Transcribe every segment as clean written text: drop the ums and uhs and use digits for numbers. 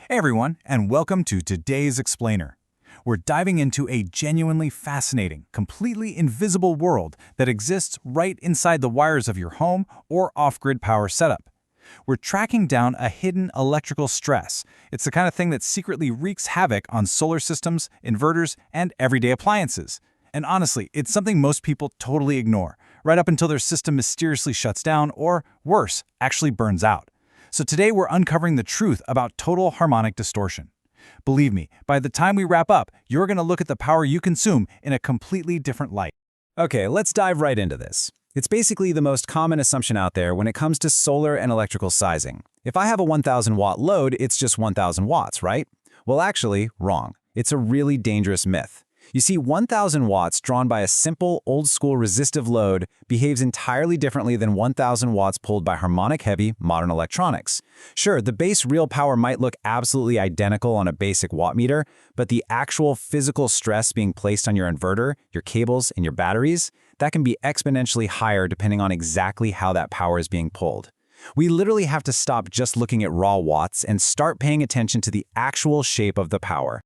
Hey everyone, and welcome to today's Explainer. We're diving into a genuinely fascinating, completely invisible world that exists right inside the wires of your home or off-grid power setup. We're tracking down a hidden electrical stress. It's the kind of thing that secretly wreaks havoc on solar systems, inverters, and everyday appliances. And honestly, it's something most people totally ignore, right up until their system mysteriously shuts down or, worse, actually burns out. So today we're uncovering the truth about total harmonic distortion. Believe me, by the time we wrap up, you're going to look at the power you consume in a completely different light. Okay, let's dive right into this. It's basically the most common assumption out there when it comes to solar and electrical sizing. If I have a 1,000 watt load, it's just 1,000 watts, right? Well, actually, wrong. It's a really dangerous myth. You see, 1,000 watts drawn by a simple, old-school resistive load behaves entirely differently than 1,000 watts pulled by harmonic-heavy, modern electronics. Sure, the base real power might look absolutely identical on a basic watt meter, but the actual physical stress being placed on your inverter, your cables, and your batteries, that can be exponentially higher depending on exactly how that power is being pulled. We literally have to stop just looking at raw watts and start paying attention to the actual shape of the power.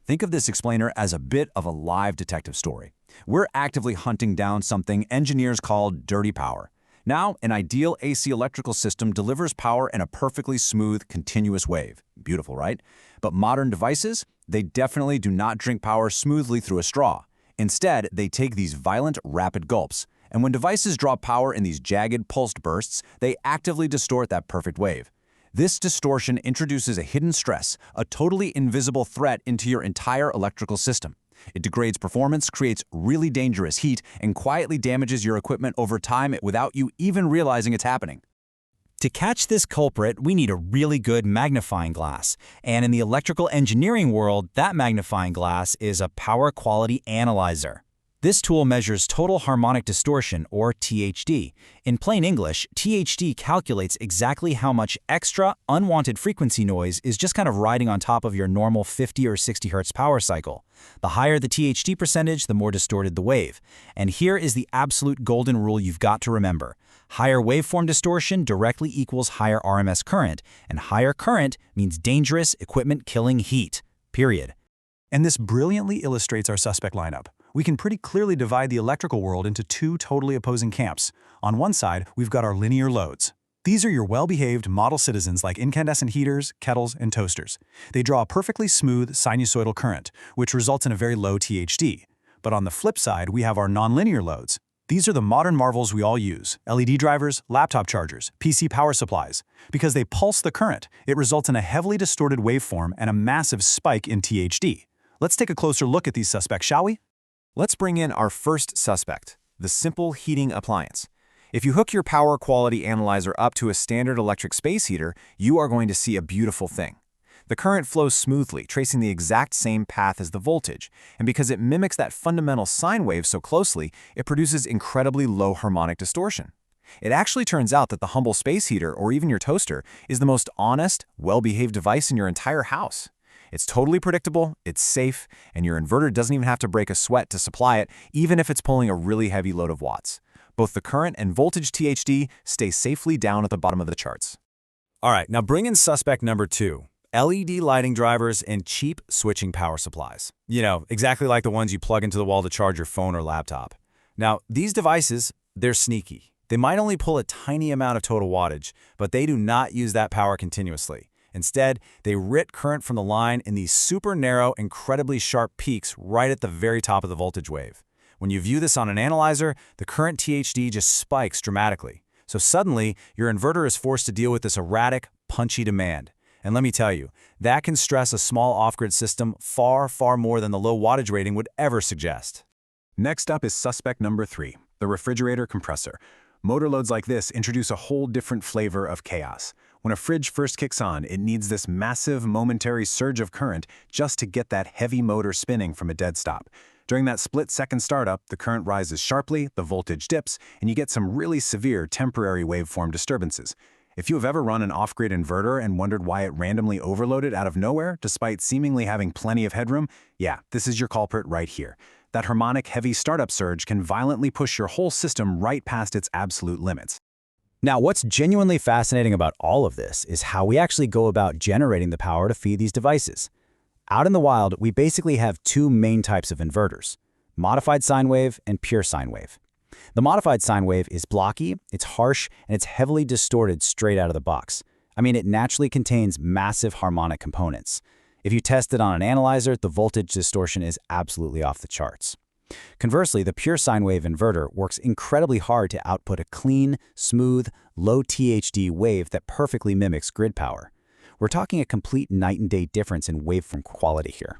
Think of this explainer as a bit of a live detective story. We're actively hunting down something engineers call dirty power. Now, an ideal AC electrical system delivers power in a perfectly smooth, continuous wave. Beautiful, right? But modern devices, they definitely do not drink power smoothly through a straw. Instead, they take these violent, rapid gulps. And when devices draw power in these jagged, pulsed bursts, they actively distort that perfect wave. This distortion introduces a hidden stress, a totally invisible threat into your entire electrical system. It degrades performance, creates really dangerous heat, and quietly damages your equipment over time without you even realizing it's happening. To catch this culprit, we need a really good magnifying glass. And in the electrical engineering world, that magnifying glass is a power quality analyzer. This tool measures total harmonic distortion, or THD. In plain English, THD calculates exactly how much extra, unwanted frequency noise is just kind of riding on top of your normal 50 or 60 Hz power cycle. The higher the THD percentage, the more distorted the wave. And here is the absolute golden rule you've got to remember. Higher waveform distortion directly equals higher RMS current, and higher current means dangerous, equipment-killing heat. Period. And this brilliantly illustrates our suspect lineup. We can pretty clearly divide the electrical world into two totally opposing camps. On one side, we've got our linear loads. These are your well-behaved model citizens like incandescent heaters, kettles, and toasters. They draw a perfectly smooth sinusoidal current, which results in a very low THD. But on the flip side, we have our nonlinear loads. These are the modern marvels we all use: LED drivers, laptop chargers, PC power supplies. Because they pulse the current, it results in a heavily distorted waveform and a massive spike in THD. Let's take a closer look at these suspects, shall we? Let's bring in our first suspect, the simple heating appliance. If you hook your power quality analyzer up to a standard electric space heater, you are going to see a beautiful thing. The current flows smoothly, tracing the exact same path as the voltage, and because it mimics that fundamental sine wave so closely, it produces incredibly low harmonic distortion. It actually turns out that the humble space heater, or even your toaster, is the most honest, well-behaved device in your entire house. It's totally predictable, it's safe, and your inverter doesn't even have to break a sweat to supply it, even if it's pulling a really heavy load of watts. Both the current and voltage THD stay safely down at the bottom of the charts. All right, now bring in suspect number 2. LED lighting drivers and cheap switching power supplies. You know, exactly like the ones you plug into the wall to charge your phone or laptop. Now, these devices, they're sneaky. They might only pull a tiny amount of total wattage, but they do not use that power continuously. Instead, they writ current from the line in these super narrow, incredibly sharp peaks right at the very top of the voltage wave. When you view this on an analyzer, the current THD just spikes dramatically. So suddenly, your inverter is forced to deal with this erratic, punchy demand. And let me tell you, that can stress a small off-grid system far, far more than the low wattage rating would ever suggest. Next up is suspect number 3, the refrigerator compressor. Motor loads like this introduce a whole different flavor of chaos. When a fridge first kicks on, it needs this massive momentary surge of current just to get that heavy motor spinning from a dead stop. During that split-second startup, the current rises sharply, the voltage dips, and you get some really severe temporary waveform disturbances. If you have ever run an off-grid inverter and wondered why it randomly overloaded out of nowhere despite seemingly having plenty of headroom, yeah, this is your culprit right here. That harmonic heavy startup surge can violently push your whole system right past its absolute limits. Now, what's genuinely fascinating about all of this is how we actually go about generating the power to feed these devices. Out in the wild, we basically have two main types of inverters: modified sine wave and pure sine wave. The modified sine wave is blocky, it's harsh, and it's heavily distorted straight out of the box. I mean, it naturally contains massive harmonic components. If you test it on an analyzer, the voltage distortion is absolutely off the charts. Conversely, the pure sine wave inverter works incredibly hard to output a clean, smooth, low THD wave that perfectly mimics grid power. We're talking a complete night and day difference in waveform quality here.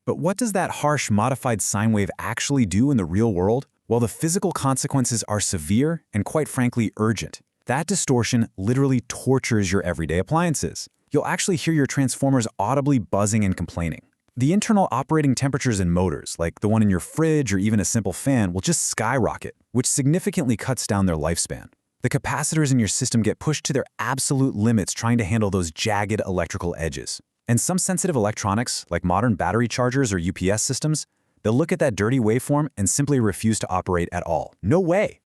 But what does that harsh modified sine wave actually do in the real world? Well, the physical consequences are severe and, quite frankly, urgent. That distortion literally tortures your everyday appliances. You'll actually hear your transformers audibly buzzing and complaining. The internal operating temperatures in motors, like the one in your fridge or even a simple fan, will just skyrocket, which significantly cuts down their lifespan. The capacitors in your system get pushed to their absolute limits trying to handle those jagged electrical edges. And some sensitive electronics, like modern battery chargers or UPS systems, they'll look at that dirty waveform and simply refuse to operate at all. No way!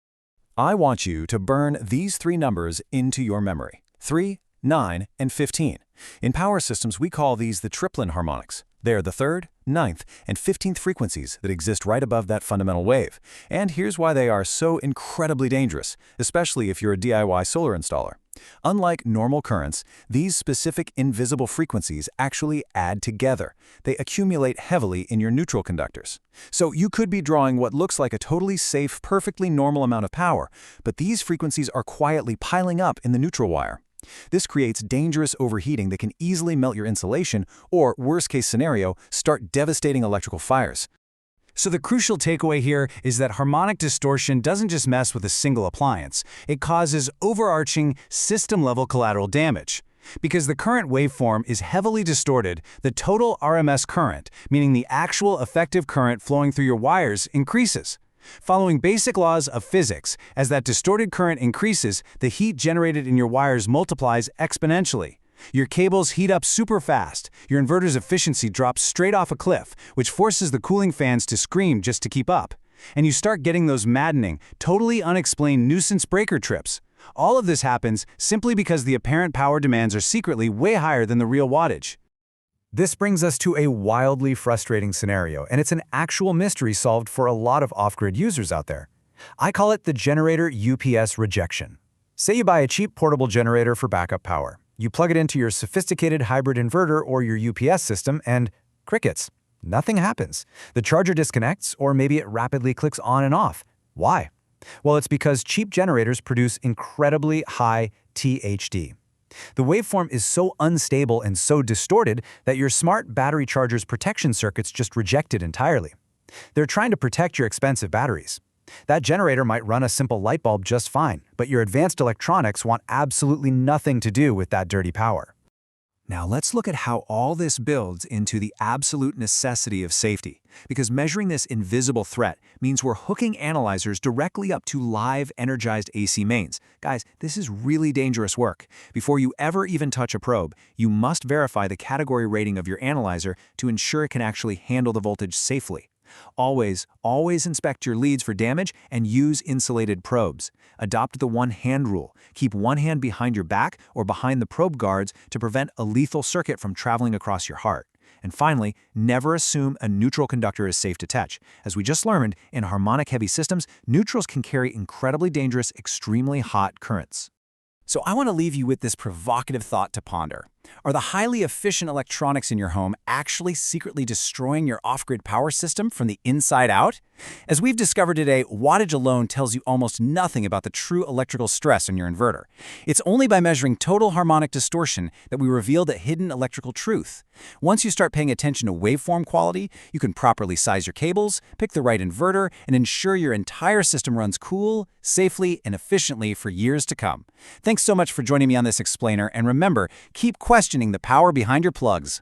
I want you to burn these three numbers into your memory: 3, 9, and 15. In power systems, we call these the triplet harmonics. They're the 3rd, 9th, and 15th frequencies that exist right above that fundamental wave. And here's why they are so incredibly dangerous, especially if you're a DIY solar installer. Unlike normal currents, these specific invisible frequencies actually add together. They accumulate heavily in your neutral conductors. So you could be drawing what looks like a totally safe, perfectly normal amount of power, but these frequencies are quietly piling up in the neutral wire. This creates dangerous overheating that can easily melt your insulation or, worst-case scenario, start devastating electrical fires. So the crucial takeaway here is that harmonic distortion doesn't just mess with a single appliance. It causes overarching, system-level collateral damage. Because the current waveform is heavily distorted, the total RMS current, meaning the actual effective current flowing through your wires, increases. Following basic laws of physics, as that distorted current increases, the heat generated in your wires multiplies exponentially. Your cables heat up super fast, your inverter's efficiency drops straight off a cliff, which forces the cooling fans to scream just to keep up. And you start getting those maddening, totally unexplained nuisance breaker trips. All of this happens simply because the apparent power demands are secretly way higher than the real wattage. This brings us to a wildly frustrating scenario, and it's an actual mystery solved for a lot of off-grid users out there. I call it the generator UPS rejection. Say you buy a cheap portable generator for backup power. You plug it into your sophisticated hybrid inverter or your UPS system, and crickets. Nothing happens. The charger disconnects, or maybe it rapidly clicks on and off. Why? Well, it's because cheap generators produce incredibly high THD. The waveform is so unstable and so distorted that your smart battery charger's protection circuits just reject it entirely. They're trying to protect your expensive batteries. That generator might run a simple light bulb just fine, but your advanced electronics want absolutely nothing to do with that dirty power. Now let's look at how all this builds into the absolute necessity of safety, because measuring this invisible threat means we're hooking analyzers directly up to live energized AC mains. Guys, this is really dangerous work. Before you ever even touch a probe, you must verify the category rating of your analyzer to ensure it can actually handle the voltage safely. Always inspect your leads for damage and use insulated probes. Adopt the one-hand rule. Keep one hand behind your back or behind the probe guards to prevent a lethal circuit from traveling across your heart. And finally, never assume a neutral conductor is safe to touch. As we just learned, in harmonic-heavy systems, neutrals can carry incredibly dangerous, extremely hot currents. So I want to leave you with this provocative thought to ponder. Are the highly efficient electronics in your home actually secretly destroying your off-grid power system from the inside out? As we've discovered today, wattage alone tells you almost nothing about the true electrical stress on your inverter. It's only by measuring total harmonic distortion that we reveal the hidden electrical truth. Once you start paying attention to waveform quality, you can properly size your cables, pick the right inverter, and ensure your entire system runs cool, safely, and efficiently for years to come. Thanks so much for joining me on this explainer, and remember, keep questioning the power behind your plugs.